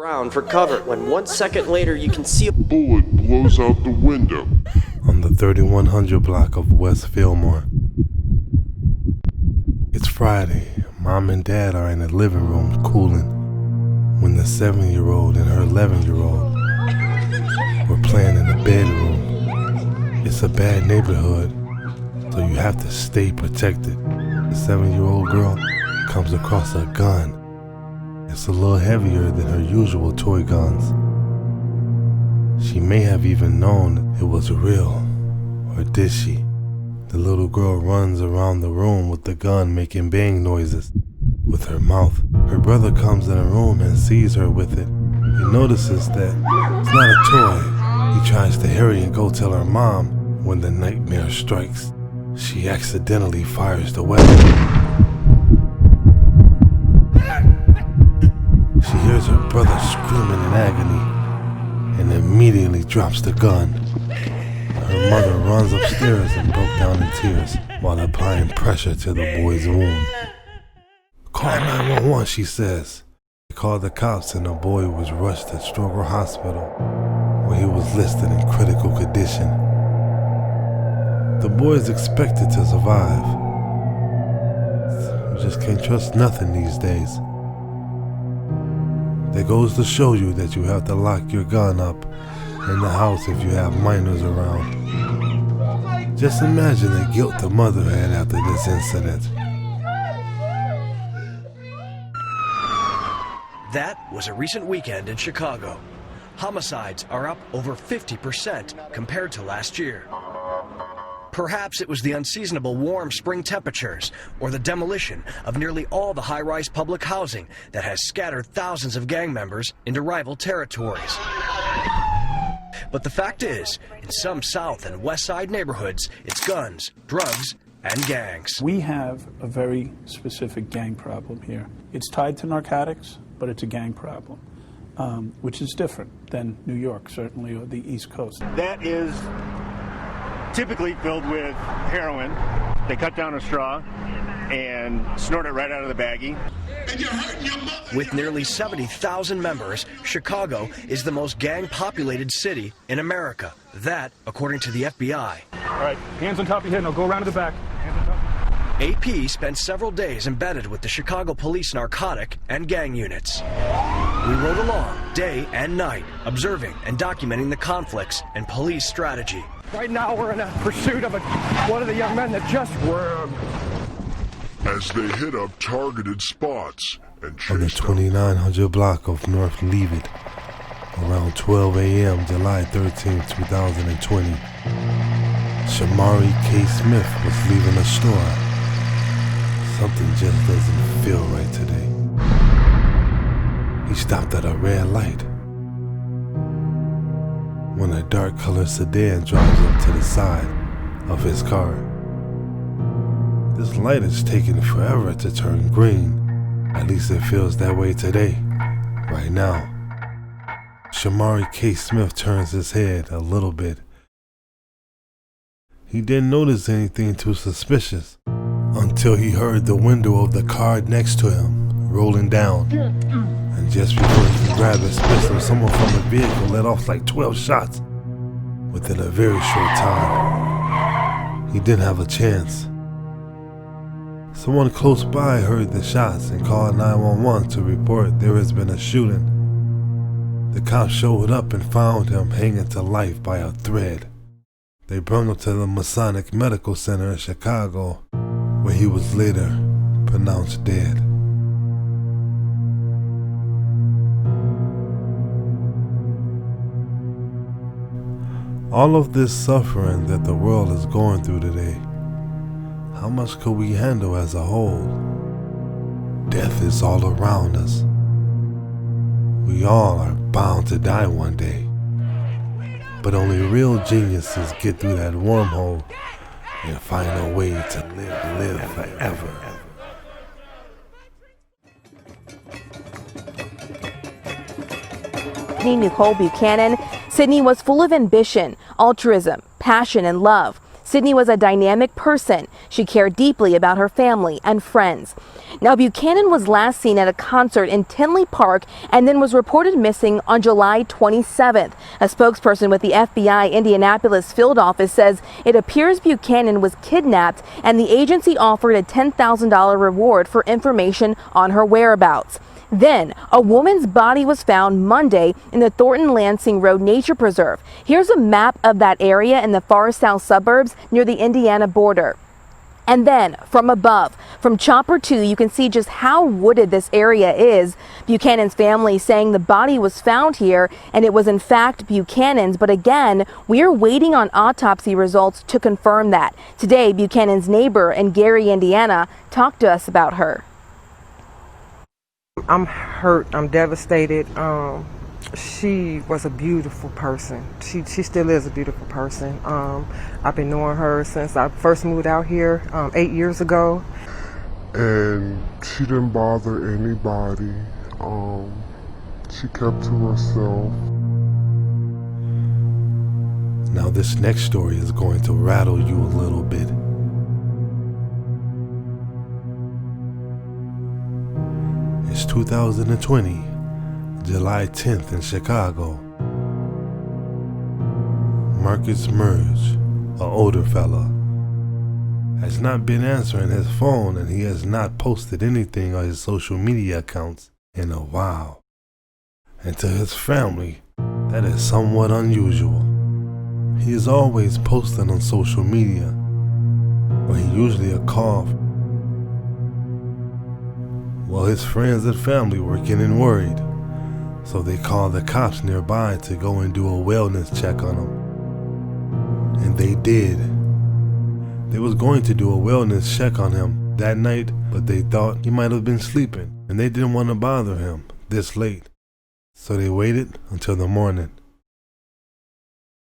ground for cover when 1 second later you can see a bullet blows out the window. On the 3100 block of West Fillmore. It's Friday. Mom and Dad are in the living room cooling when the 7-year-old and her 11-year-old were playing in the bedroom. It's a bad neighborhood, so you have to stay protected. The 7-year-old girl comes across a gun. It's a little heavier than her usual toy guns. She may have even known it was real, or did she? The little girl runs around the room with the gun making bang noises with her mouth. Her brother comes in the room and sees her with it. He notices that it's not a toy. He tries to hurry and go tell her mom. When the nightmare strikes, she accidentally fires the weapon. She hears her brother screaming in agony and immediately drops the gun. Her mother runs upstairs and broke down in tears while applying pressure to the boy's wound. "Call 911, she says. They called the cops and the boy was rushed to Stroger Hospital, where he was listed in critical condition. The boy is expected to survive. You just can't trust nothing these days. That goes to show you that you have to lock your gun up in the house if you have minors around. Just imagine the guilt the mother had after this incident." That was a recent weekend in Chicago. Homicides are up over 50% compared to last year. Perhaps it was the unseasonable warm spring temperatures or the demolition of nearly all the high-rise public housing that has scattered thousands of gang members into rival territories. But the fact is, in some South and West Side neighborhoods, it's guns, drugs, and gangs. We have a very specific gang problem here. It's tied to narcotics, but it's a gang problem, which is different than New York, certainly, or the East Coast. That is typically filled with heroin. They cut down a straw and snort it right out of the baggie. With nearly 70,000 members, Chicago is the most gang-populated city in America. That, according to the FBI. All right, hands on top of your head, now go around to the back. Hands on top. AP spent several days embedded with the Chicago police narcotic and gang units. We rode along day and night, observing and documenting the conflicts and police strategy. Right now we're in a pursuit of one of the young men that just were... As they hit up targeted spots and On the chased 2900 block of North Leavitt, around 12 a.m. July 13, 2020, Shamari K. Smith was leaving a store. Something just doesn't feel right today. He stopped at a red light when a dark-colored sedan drives up to the side of his car. This light is taking forever to turn green. At least it feels that way today, right now. Shamari K. Smith turns his head a little bit. He didn't notice anything too suspicious until he heard the window of the car next to him rolling down. And just before he could grab his pistol, someone from the vehicle let off like 12 shots within a very short time. He didn't have a chance. Someone close by heard the shots and called 911 to report there has been a shooting. The cops showed up and found him hanging to life by a thread. They brought him to the Masonic Medical Center in Chicago, where he was later pronounced dead. All of this suffering that the world is going through today, how much could we handle as a whole? Death is all around us. We all are bound to die one day. But only real geniuses get through that wormhole and find a way to live forever. Nicole Buchanan, Sydney was full of ambition, altruism, passion, and love. Sydney was a dynamic person. She cared deeply about her family and friends. Now, Buchanan was last seen at a concert in Tinley Park and then was reported missing on July 27th. A spokesperson with the FBI Indianapolis field office says it appears Buchanan was kidnapped and the agency offered a $10,000 reward for information on her whereabouts. Then, a woman's body was found Monday in the Thornton-Lansing Road Nature Preserve. Here's a map of that area in the far south suburbs near the Indiana border. And then, from above, from Chopper 2, you can see just how wooded this area is. Buchanan's family saying the body was found here and it was in fact Buchanan's. But again, we are waiting on autopsy results to confirm that. Today, Buchanan's neighbor in Gary, Indiana, talked to us about her. I'm hurt. I'm devastated. She was a beautiful person. She still is a beautiful person. I've been knowing her since I first moved out here 8 years ago. And she didn't bother anybody. She kept to herself. Now this next story is going to rattle you a little bit. It's 2020, July 10th in Chicago. Marcus Merge, an older fella, has not been answering his phone and he has not posted anything on his social media accounts in a while. And to his family, that is somewhat unusual. He is always posting on social media, but he usually a cough. Well, his friends and family were getting worried, so they called the cops nearby to go and do a wellness check on him. And they did. They was going to do a wellness check on him that night, but they thought he might have been sleeping, and they didn't want to bother him this late. So they waited until the morning.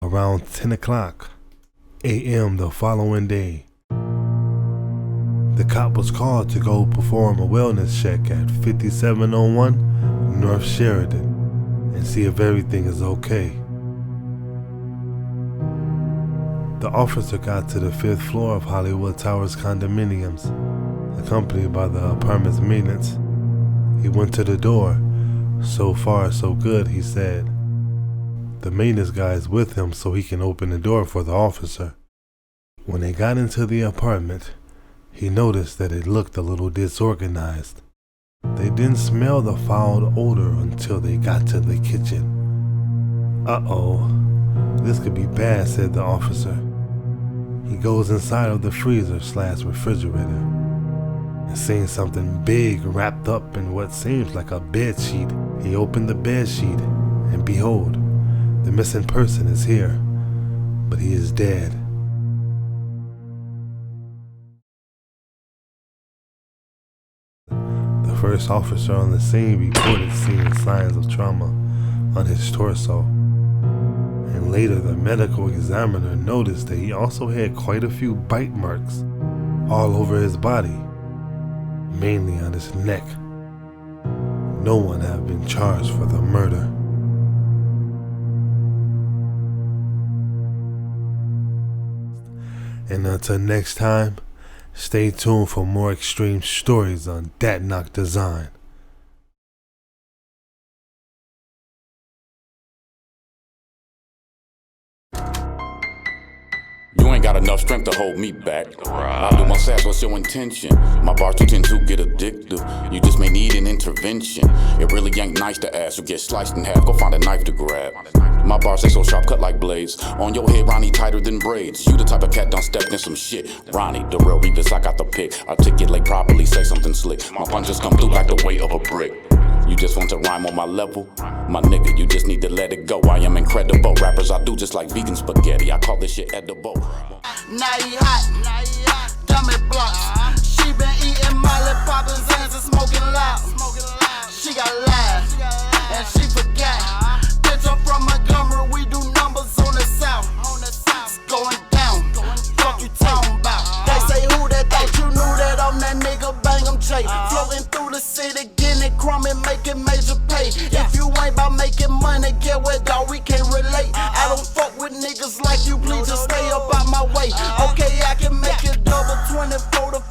Around 10 o'clock a.m. the following day, the cop was called to go perform a wellness check at 5701 North Sheridan and see if everything is okay. The officer got to the 5th floor of Hollywood Towers condominiums, accompanied by the apartment's maintenance. He went to the door. So far, so good, he said. The maintenance guy is with him so he can open the door for the officer. When they got into the apartment, he noticed that it looked a little disorganized. They didn't smell the foul odor until they got to the kitchen. Uh-oh, this could be bad, said the officer. He goes inside of the freezer/refrigerator and seeing something big wrapped up in what seems like a bed sheet. He opened the bed sheet and behold, the missing person is here, but he is dead. The first officer on the scene reported seeing signs of trauma on his torso. And later the medical examiner noticed that he also had quite a few bite marks all over his body, mainly on his neck. No one had been charged for the murder. And until next time, stay tuned for more extreme stories on Dat Knock Design. You ain't got enough strength to hold me back. I'll do my sass, what's your intention? My bars do tend to get addictive. You just may need an intervention. It really ain't nice to ask. You get sliced in half, go find a knife to grab. My bars they so sharp, cut like blades. On your head, Ronnie, tighter than braids. You the type of cat done stepped in some shit. Ronnie, the real Revis, I got the pick. Articulate properly, say something slick. My punches come through like the weight of a brick. You just want to rhyme on my level? My nigga, you just need to let it go. I am incredible. Rappers I do just like vegan spaghetti. I call this shit edible. Now he hot, dummy blocks. She been eating Molly, popping Zans and smoking loud. She got live, and she forgot. Bitch, I'm from Montgomery, we do numbers on the south. It's going down, fuck you talking about. They say who that, thought you knew that I'm that nigga, bang 'em J. Floating through the city, getting crumb and making major pay. If you ain't about making money, get what, dawg, we can't relate. I don't fuck with niggas like you, please just stay up out my way. Okay, 24 to